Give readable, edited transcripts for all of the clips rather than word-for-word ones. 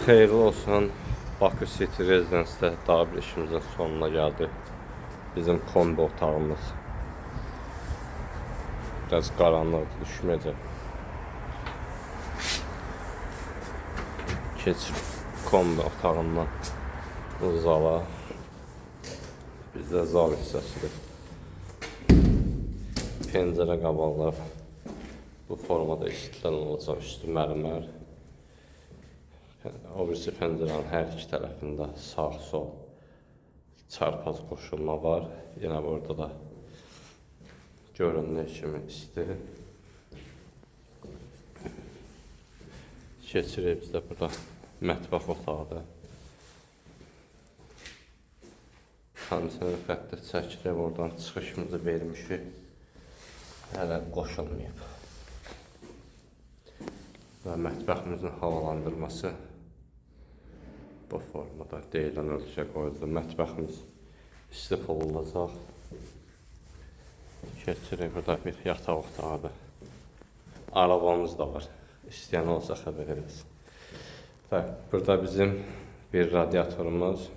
Xeyirli olsun. Bakı City Residence-də daha bir işimizin sonuna geldi. Bizim kombi otağımız. Biraz qaranlıqdır, düşməyəcək. Keçir kombi otağından zala. Bizdə zal hissəsidir. Pəncərə qabaqlar bu formada istifadəli olacaq, üstü mərmər. O birisi pəncərənin hər iki tərəfində sağ, sol çarpaz qoşulma var. Yenə burada da göründüyü kimi isti. Keçirik bizdə burada mətbəx otağıdır. Kondisioner xətti çəkilib, oradan çıxışımızı vermişik. Hələ qoşulmayıb. Və mətbəximizin havalandırması bu formada deyilən ölçüyə qoyuldu. Mətbəximiz istif olunacaq. Keçirik, burada bir yataq otağıdır. Arabamız da var. İstəyən olsa xəbər edəsin. Və burada bizim bir radiatorumuz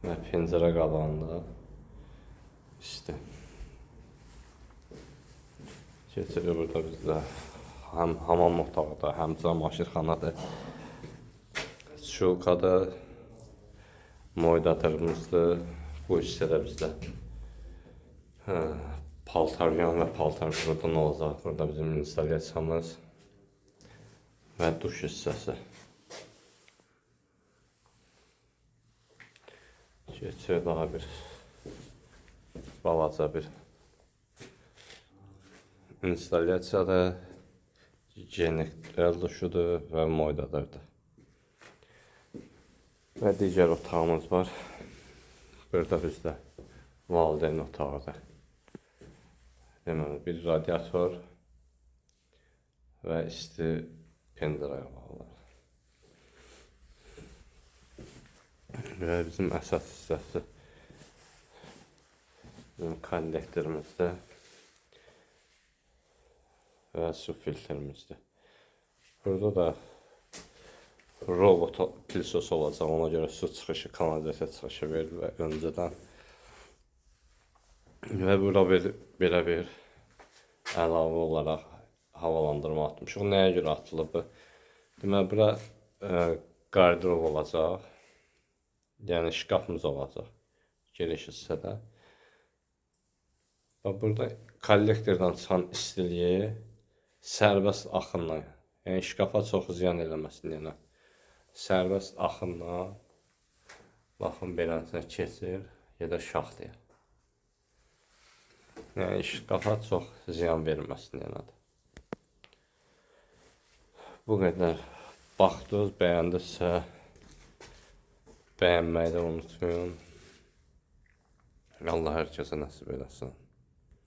və pəncərə qabağında isti. Keçirik, burada bizdə həm hamam otağıdır, həm camaşırxanadır. Şulkadır, moydatırımızdır. Bu hissədə bizdə paltaryan və paltar qurudun olacaq. Burada bizim instalyasiyamız və duş hissəsi. Keçir daha bir balaca bir instalyasiyadır. Gigiyenik el duşudur və moydadırdır. Və digər otağımız var. Burada bizdə valideyn otağıdır. Deməli, bir radiator və isti pəncərə qabağı. Və bizim əsas hissəsi bizim kollektorimizdir və su filtrimizdir. Burada da robot pilsos olacaq, ona görə su çıxışı, kanalizasiya çıxışı verilir öncədən. Və bura belə bir əlavə olaraq havalandırma atmışıq. Nəyə görə atılıb? Deməli, bura qardirob olacaq. Yəni, şkafımız olacaq giriş hissədə. Və burada kollektordan çıxan istiliyi sərbəst axınla, yəni şkafa çox ziyan eləməsin deyənə, sərbəst axınla, baxın, beləsinə keçir, ya da şaxtaya. Yəni, şkafa çox ziyan verməsin deyənədir. Bu qədər baxdınız, bəyəndinizsə, bəyənməyi də unutmayın. Allah hər kəsə nəsib eləsin.